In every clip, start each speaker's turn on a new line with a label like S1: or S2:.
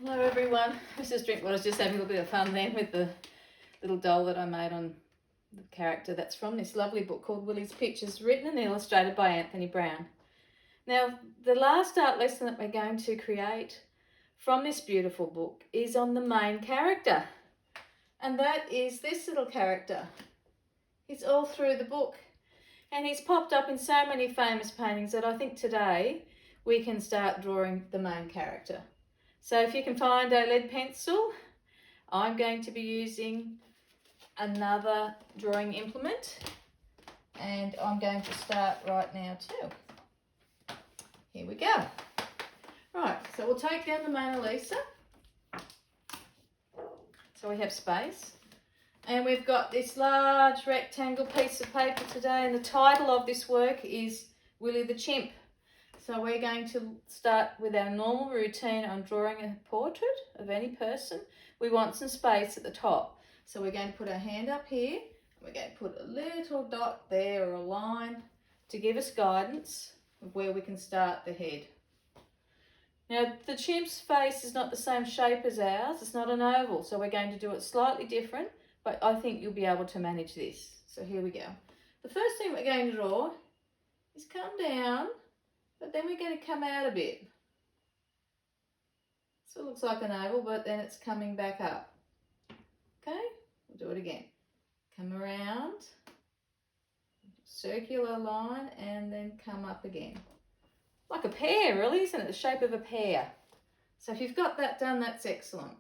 S1: Hello everyone, this is Drinkwater. I was just having a little bit of fun then with the little doll that I made on the character that's from this lovely book called Willy's Pictures, written and illustrated by Anthony Brown. Now, the last art lesson that we're going to create from this beautiful book is on the main character, and that is this little character. He's all through the book and he's popped up in so many famous paintings that I think today we can start drawing the main character. So if you can find a lead pencil, I'm going to be using another drawing implement, and I'm going to start right now too. Here we go. Right, so we'll take down the Mona Lisa. So we have space. And we've got this large rectangle piece of paper today, and the title of this work is Willy the Chimp. So we're going to start with our normal routine on drawing a portrait of any person. We want some space at the top. So we're going to put our hand up here. We're going to put a little dot there or a line to give us guidance of where we can start the head. Now the chimp's face is not the same shape as ours. It's not an oval, so we're going to do it slightly different, but I think you'll be able to manage this. So here we go. The first thing we're going to draw is come down, but then we're going to come out a bit. So it looks like an oval, but then it's coming back up. Okay, we'll do it again. Come around, circular line, and then come up again. Like a pear, really, isn't it? The shape of a pear. So if you've got that done, that's excellent.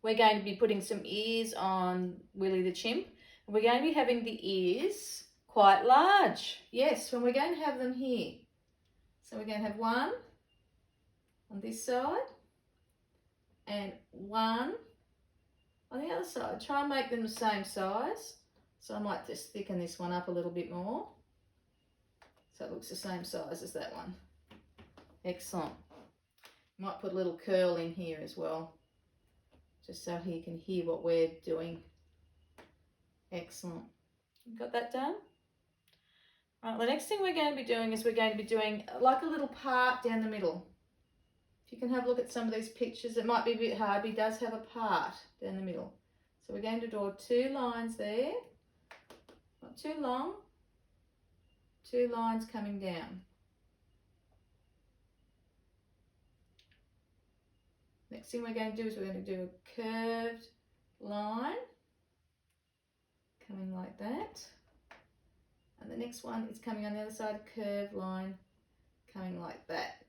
S1: We're going to be putting some ears on Willy the Chimp. And we're going to be having the ears quite large. Yes, and we're going to have them here. So we're going to have one on this side and one on the other side. Try and make them the same size. So I might just thicken this one up a little bit more, so it looks the same size as that one. Excellent. Might put a little curl in here as well, just so he can hear what we're doing. Excellent. Got that done? Right, the next thing we're going to be doing is we're going to be doing like a little part down the middle. If you can have a look at some of these pictures, it might be a bit hard, but he does have a part down the middle. So we're going to draw two lines there, not too long, two lines coming down. Next thing we're going to do is we're going to do a curved line coming like that. And the next one is coming on the other side, a curved line coming like that.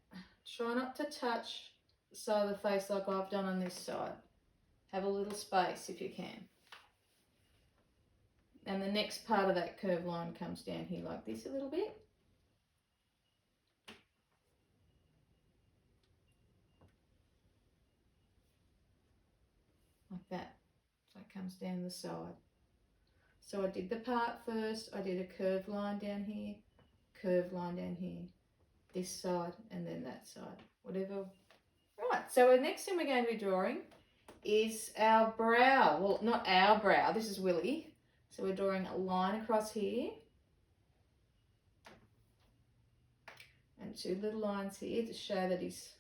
S1: Try not to touch the side of the face like I've done on this side. Have a little space if you can. And the next part of that curved line comes down here like this a little bit. Like that. So it comes down the side. So I did the part first, I did a curved line down here, curved line down here, this side and then that side, whatever. Right, so the next thing we're going to be drawing is our brow. Well, not our brow, this is Willy. So we're drawing a line across here and two little lines here to show that he's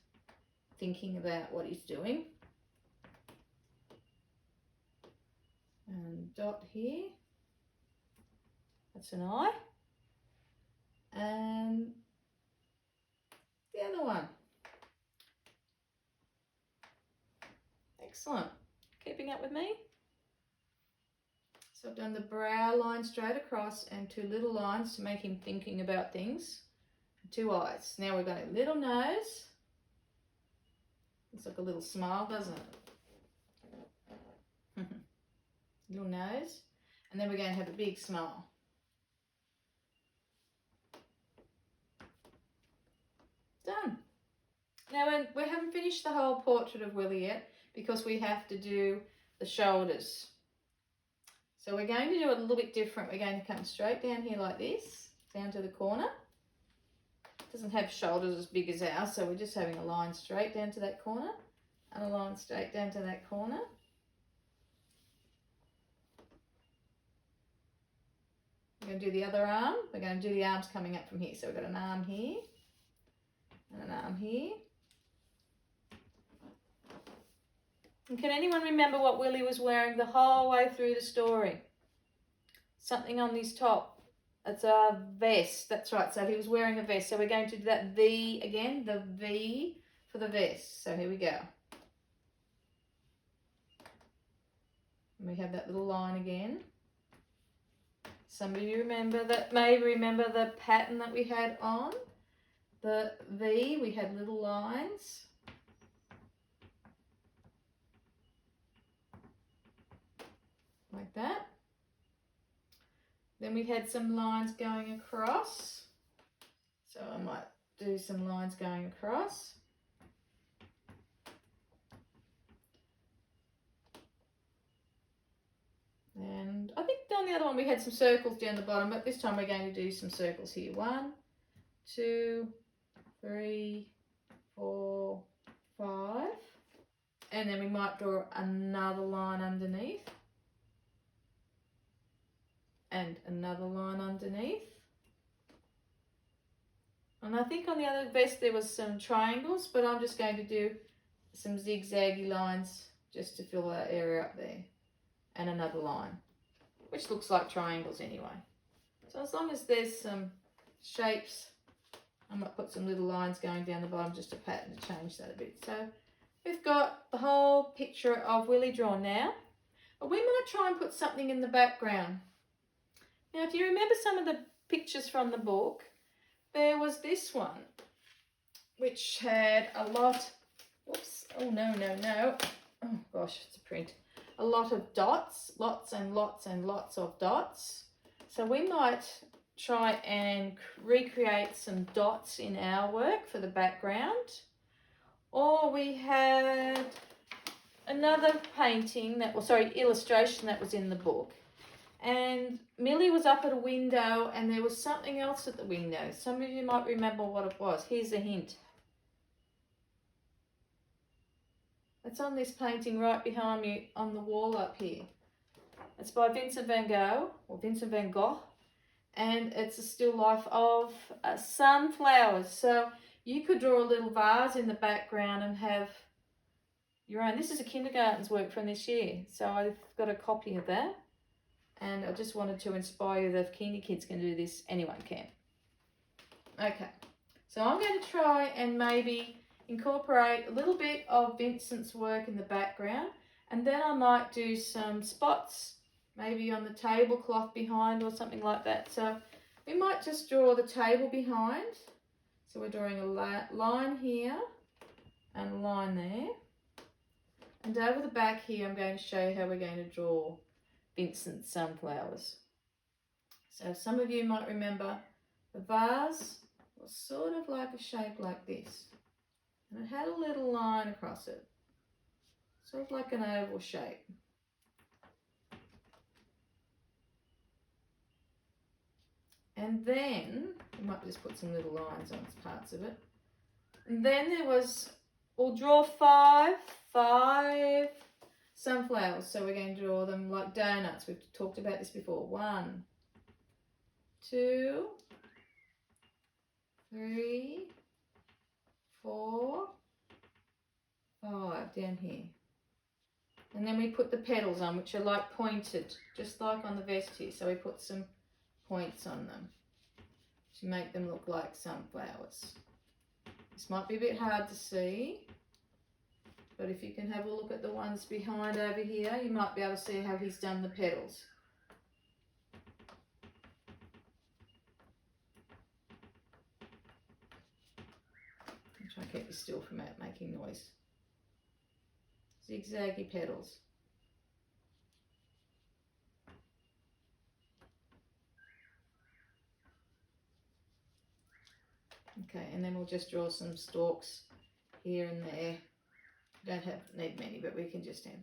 S1: thinking about what he's doing. And dot here. That's an eye. And the other one. Excellent. Keeping up with me? So I've done the brow line straight across and two little lines to make him thinking about things. Two eyes. Now we've got a little nose. Looks like a little smile, doesn't it? Little nose. And then we're going to have a big smile. Done. Now we haven't finished the whole portrait of Willy yet because we have to do the shoulders. So we're going to do it a little bit different. We're going to come straight down here like this, down to the corner. It doesn't have shoulders as big as ours, so we're just having a line straight down to that corner and a line straight down to that corner. We're going to do the other arm. We're going to do the arms coming up from here. So we've got an arm here and an arm here And can anyone remember what Willy was wearing the whole way through the story? Something on his top. It's a vest. That's right. So he was wearing a vest. So we're going to do that V again. The V for the vest. So here we go. And we have that little line again. Some of you remember that, may remember the pattern that we had on the V. We had little lines. Like that. Then we had some lines going across. So I might do some lines going across. And I think on the other one we had some circles down the bottom, but this time we're going to do some circles here. 1, 2, 3, 4, 5. And then we might draw another line underneath. And another line underneath. And I think on the other vest there was some triangles, but I'm just going to do some zigzaggy lines just to fill that area up there. And another line, which looks like triangles anyway. So as long as there's some shapes, I might put some little lines going down the bottom, just a pattern to change that a bit. So we've got the whole picture of Willy drawn now. But we might try and put something in the background. Now, if you remember some of the pictures from the book, there was this one, which had a lot, oops, oh no, oh gosh, it's a print. A lot of dots, lots and lots and lots of dots. So we might try and recreate some dots in our work for the background. Or we had another painting that, illustration that was in the book. And Millie was up at a window and there was something else at the window. Some of you might remember what it was. Here's a hint. It's on this painting right behind me on the wall up here. It's by Vincent van Gogh, and it's a still life of sunflowers. So you could draw a little vase in the background and have your own. This is a kindergarten's work from this year, so I've got a copy of that. And I just wanted to inspire you that if kinder kids can do this, anyone can. Okay, so I'm going to try and maybe incorporate a little bit of Vincent's work in the background, and then I might do some spots, maybe on the tablecloth behind or something like that. So we might just draw the table behind. So we're drawing a line here and a line there. And over the back here, I'm going to show you how we're going to draw Vincent's sunflowers. So some of you might remember the vase was sort of like a shape like this. And it had a little line across it, sort of like an oval shape. And then, we might just put some little lines on parts of it. And then there was, we'll draw five sunflowers. So we're going to draw them like donuts. We've talked about this before. 1, 2, 3, 4, 5 down here. And then we put the petals on, which are like pointed, just like on the vest here. So we put some points on them to make them look like sunflowers. This might be a bit hard to see, but if you can have a look at the ones behind over here, you might be able to see how he's done the petals. I'll try and keep this still from making noise. Zigzaggy petals. Okay, and then we'll just draw some stalks here and there. Don't need many, but we can just have.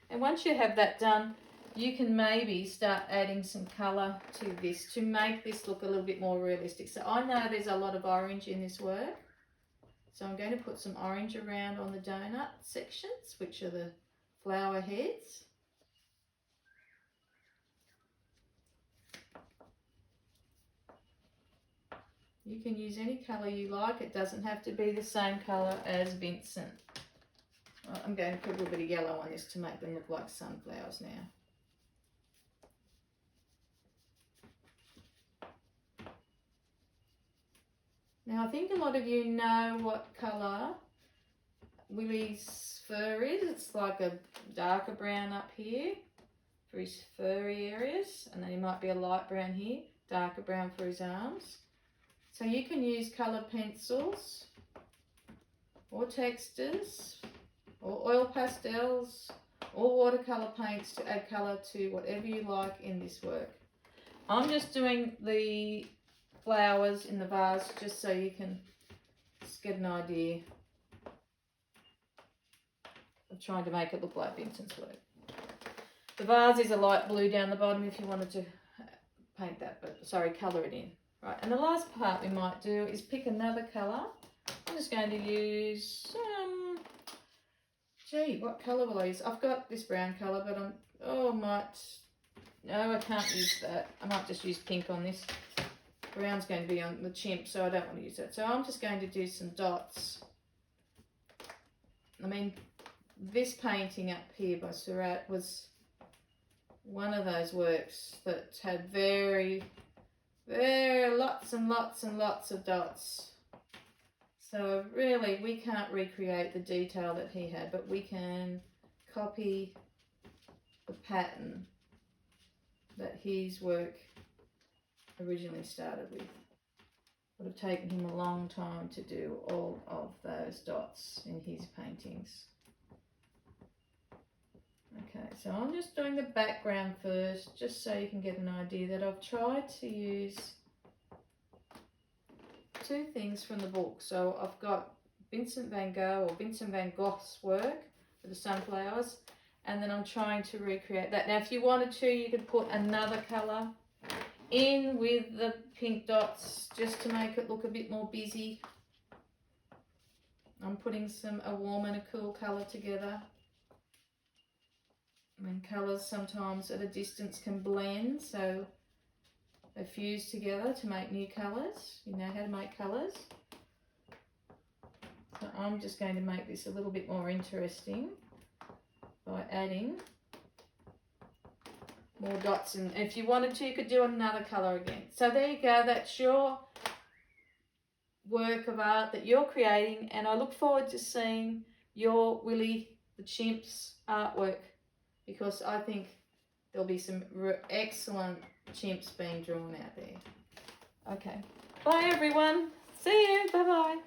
S1: And once you have that done, you can maybe start adding some colour to this to make this look a little bit more realistic. So I know there's a lot of orange in this work. So I'm going to put some orange around on the donut sections, which are the flower heads. You can use any colour you like. It doesn't have to be the same colour as Vincent. I'm going to put a little bit of yellow on this to make them look like sunflowers now. Now I think a lot of you know what colour Willy's fur is. It's like a darker brown up here for his furry areas, and then he might be a light brown here, darker brown for his arms. So you can use coloured pencils or textures or oil pastels or watercolour paints to add colour to whatever you like in this work. I'm just doing the flowers in the vase just so you can just get an idea of trying to make it look like Vincent's work. The vase is a light blue down the bottom if you wanted to paint that, but sorry, colour it in. Right, and the last part we might do is pick another colour. I'm just going to use gee, what colour will I use? I've got this brown colour, but no, I can't use that. I might just use pink on this. Brown's going to be on the chimp, so I don't want to use that. So I'm just going to do some dots. I mean, this painting up here by Surat was one of those works that had very lots and lots and lots of dots. So really, we can't recreate the detail that he had, but we can copy the pattern that his work originally started with. It would have taken him a long time to do all of those dots in his paintings. Okay, so I'm just doing the background first, just so you can get an idea that I've tried to use two things from the book. So I've got Vincent van Gogh or Vincent van Gogh's work for the sunflowers, and then I'm trying to recreate that. Now if you wanted to, you could put another colour in with the pink dots just to make it look a bit more busy. I'm putting a warm and a cool colour together. And colours sometimes at a distance can blend, so they fuse together to make new colours. You know how to make colours. So I'm just going to make this a little bit more interesting by adding more dots, and if you wanted to, you could do another colour again. So there you go, that's your work of art that you're creating, and I look forward to seeing your Willy the Chimp's artwork, because I think there'll be some excellent chimps being drawn out there. Okay, bye everyone, see you, bye bye.